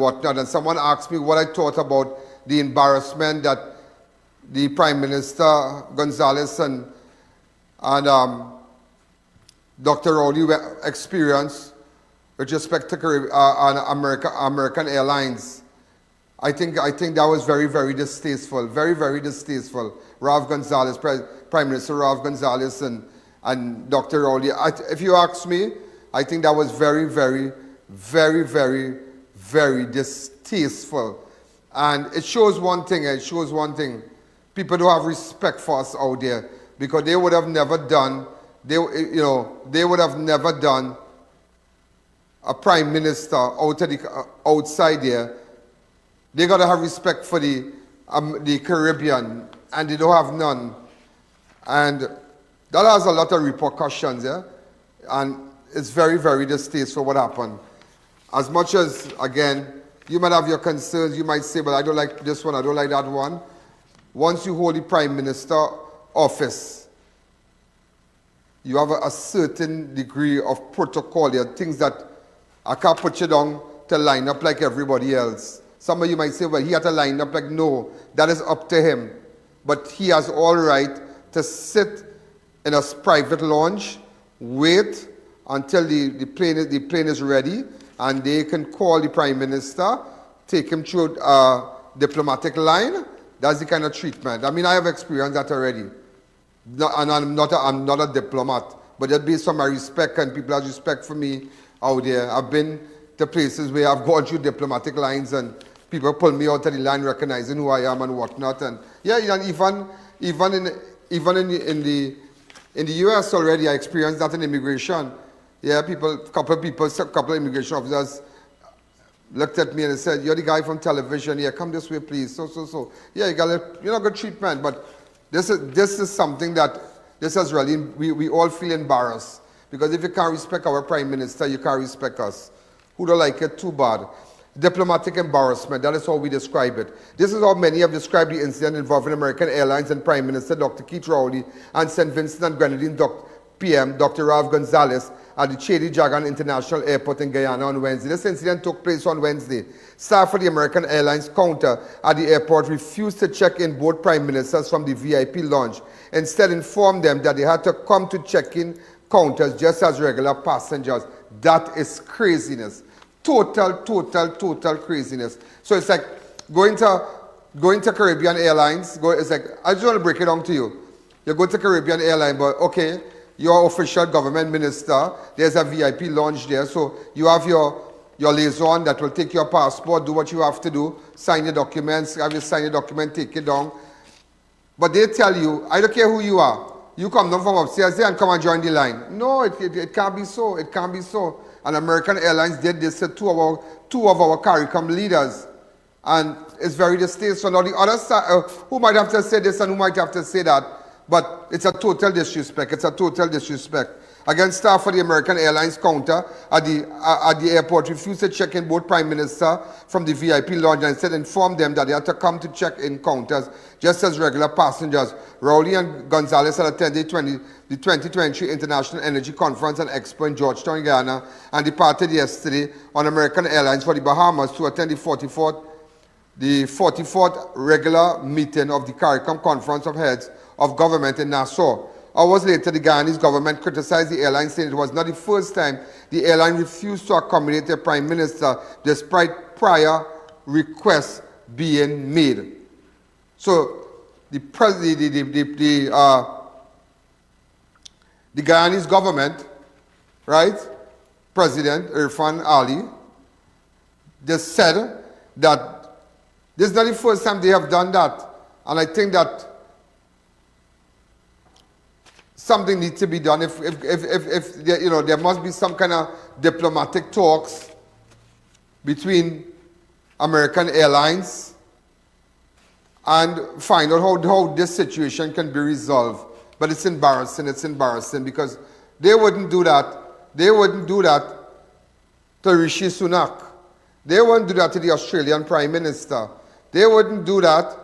whatnot. And someone asked me what I thought about the embarrassment that the Prime Minister Gonsalves and Dr. Rowley experienced with respect to American Airlines. I think that was very, very distasteful. Very, very distasteful. Gonsalves, Prime Minister Gonsalves and Dr. Rowley. If you ask me, I think that was very, very, very, very, very distasteful. And it shows one thing. People don't have respect for us out there, because they would have never done. They would have never done a prime minister outside there. They gotta have respect for the Caribbean, and they don't have none. And that has a lot of repercussions, yeah. And it's very, very distasteful what happened. As much as, again, you might have your concerns, you might say, but I don't like this one, I don't like that one. Once you hold the prime minister office, you have a certain degree of protocol. There are things that I can't put you down to line up like everybody else. Some of you might say, well, he had to line up like, no, that is up to him. But he has all right to sit in a private lounge, wait until the plane is ready, and they can call the Prime Minister, take him through a diplomatic line. That's the kind of treatment. I mean, I have experienced that already. And I'm not a diplomat, but just based on my respect, and people have respect for me out there. I've been to places where I've gone through diplomatic lines and people pull me out of the line recognizing who I am and whatnot. And yeah, and even in the US already, I experienced that in immigration. Yeah, couple of immigration officers looked at me and they said, "You're the guy from television. Yeah, come this way, please." So. Yeah, you got good treatment, but this is something that this has really, we all feel embarrassed, because if you can't respect our Prime Minister, you can't respect us. Who don't like it? Too bad. Diplomatic embarrassment, that is how we describe it. This is how many have described the incident involving American Airlines and Prime Minister Dr. Keith Rowley and St Vincent and Grenadines PM Dr. Gonsalves at the Chedi Jagan International Airport in Guyana on Wednesday. This incident took place on Wednesday. Staff of the American Airlines counter at the airport refused to check in both prime ministers from the VIP lounge. Instead, informed them that they had to come to check-in counters just as regular passengers. That is craziness. Total craziness. So it's like going to Caribbean Airlines. It's like, I just want to break it down to you. You go to Caribbean Airlines, but okay, you're official government minister. There's a VIP lounge there, so you have your liaison that will take your passport, do what you have to do, sign your documents, have you sign your document, take it down. But they tell you, I don't care who you are, you come down from upstairs there and come and join the line. No, it can't be so. It can't be so. And American Airlines did this to two of our CARICOM leaders. And it's very distasteful. Now the other side, who might have to say this and who might have to say that, but it's a total disrespect. It's a total disrespect. Again, staff for the American Airlines counter at the airport refused to check in both Prime Minister from the VIP lounge and instead informed them that they had to come to check-in counters just as regular passengers. Rowley and Gonsalves had attended the 2023 International Energy Conference and Expo in Georgetown, Guyana, and departed yesterday on American Airlines for the Bahamas to attend the 44th regular meeting of the CARICOM Conference of Heads of Government in Nassau. Hours later, the Guyanese government criticized the airline, saying it was not the first time the airline refused to accommodate the Prime Minister despite prior requests being made. So the Guyanese government, right, President Irfan Ali, just said that this is not the first time they have done that. And I think that something needs to be done. If there must be some kind of diplomatic talks between American Airlines and find out how this situation can be resolved. But it's embarrassing because they wouldn't do that. They wouldn't do that to Rishi Sunak. They wouldn't do that to the Australian Prime Minister. They wouldn't do that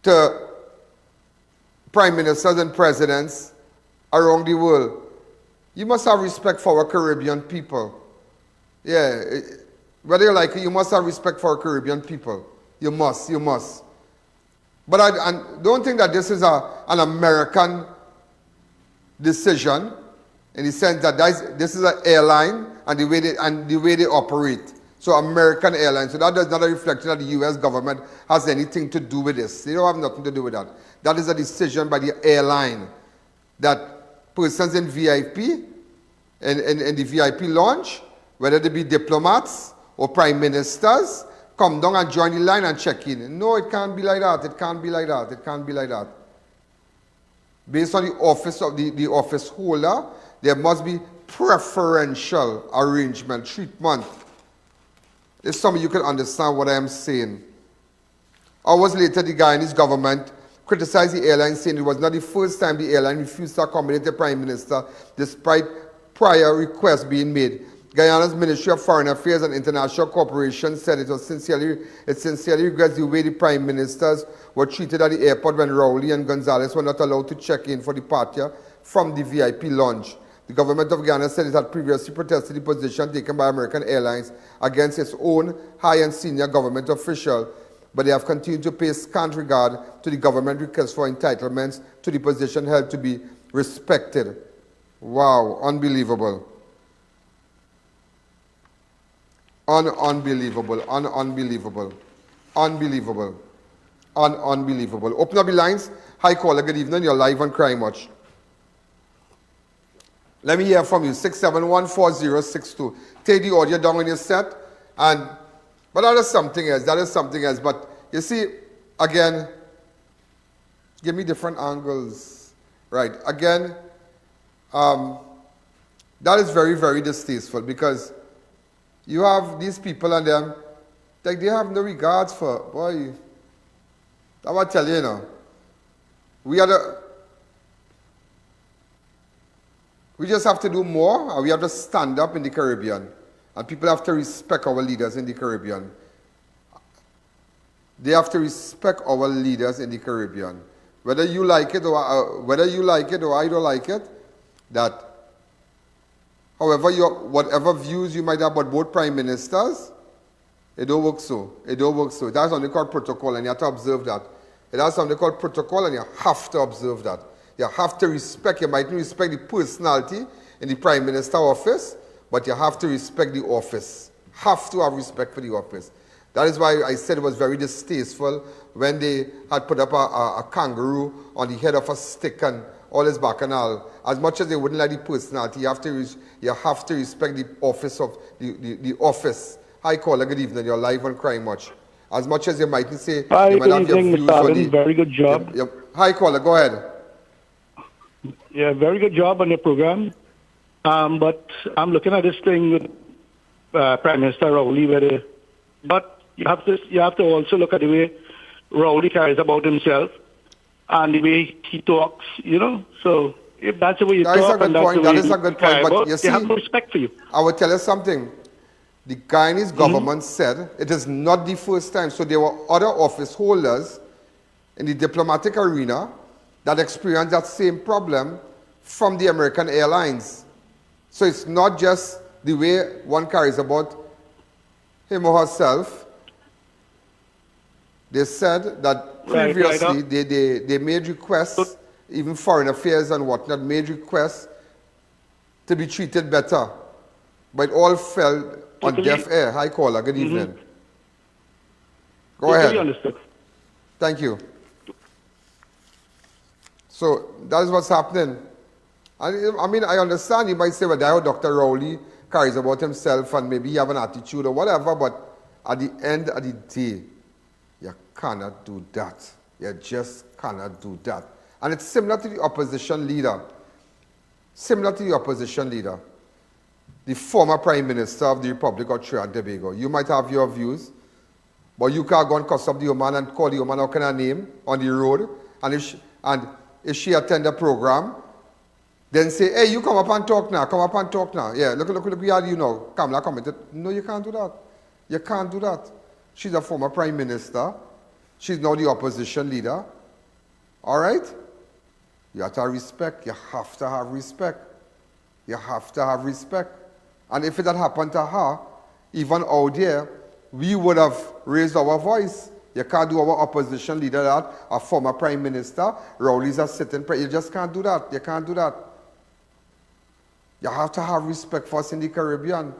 to prime ministers and presidents around the world. You must have respect for our Caribbean people. Yeah, Whether you like it, you must have respect for Caribbean people. You must, you must. But I don't think that this is an American decision in the sense that this is an airline and the way they operate. So American Airlines. So that does not reflect that the U.S. government has anything to do with this. They don't have nothing to do with that. That is a decision by the airline that persons in VIP, in the VIP lounge, whether they be diplomats or prime ministers, come down and join the line and check in. No, it can't be like that. It can't be like that. It can't be like that. Based on the office of the office holder, there must be preferential arrangement, treatment. If some of you can understand what I am saying. Hours later, the Guyanese government criticized the airline, saying it was not the first time the airline refused to accommodate the Prime Minister, despite prior requests being made. Guyana's Ministry of Foreign Affairs and International Cooperation said it sincerely regrets the way the Prime Ministers were treated at the airport when Rowley and Gonsalves were not allowed to check in for departure from the VIP lounge. The government of Guyana said it had previously protested the position taken by American Airlines against its own high and senior government official, but they have continued to pay scant regard to the government request for entitlements to the position held to be respected. Wow, unbelievable. Unbelievable. Open up the lines. Hi, caller. Good evening. You're live on Crime Watch. Let me hear from you. 6714062. Take the audio down when you set. But that is something else. But you see, again, give me different angles. Right. Again, that is very, very distasteful because you have these people and them, like they have no regards for, boy, I want to tell you, we just have to do more, and we have to stand up in the Caribbean. And people have to respect our leaders in the Caribbean. They have to respect our leaders in the Caribbean. Whether you like it or I don't like it, that however, whatever views you might have about both prime ministers, it don't work so. It don't work so. That's something called protocol, and you have to observe that. It has something called protocol, and you have to observe that. You have to respect. You might not respect the personality in the prime minister office, but you have to respect the office. Have to have respect for the office. That is why I said it was very distasteful when they had put up a kangaroo on the head of a stick and all his bacchanal. As much as they wouldn't like the personality, you have to respect the office of the office. Hi, caller. Good evening. You're live on Crime Watch. As much as you mightn't say, hi, you might have your views on the... Very good job. Yep. Hi, caller. Go ahead. Yeah, very good job on your program. But I'm looking at this thing with Prime Minister Rowley, but you have to also look at the way Rowley carries about himself and the way he talks. So if that's the way you talk, that is a good point. But you see, they have no respect for you. I will tell you something. The Guyanese government said it is not the first time. So there were other office holders in the diplomatic arena that experienced that same problem from the American Airlines. So it's not just the way one carries about him or herself. They said that previously they made requests, even Foreign Affairs and whatnot made requests to be treated better. But it all fell on deaf ear. Hi, caller. Good evening. Go ahead. Understood. Thank you. So that is what's happening. I mean, I understand you might say, well, Dr. Rowley carries about himself and maybe he have an attitude or whatever, but at the end of the day, you cannot do that. You just cannot do that. And it's similar to the opposition leader. The former Prime Minister of the Republic of Trinidad and Tobago. You might have your views, but you can't go and cuss up the woman and call the woman all kind of name on the road. And if she attend a program, then say, hey, you come up and talk now. Yeah, look, we are you now. Kamala commented, no, you can't do that. You can't do that. She's a former Prime Minister. She's now the opposition leader. All right? You have to have respect. You have to have respect. And if it had happened to her, even out there, we would have raised our voice. You can't do our opposition leader that, a former prime minister, Rowley's a sitting president. You just can't do that. You can't do that. You have to have respect for us in the Caribbean.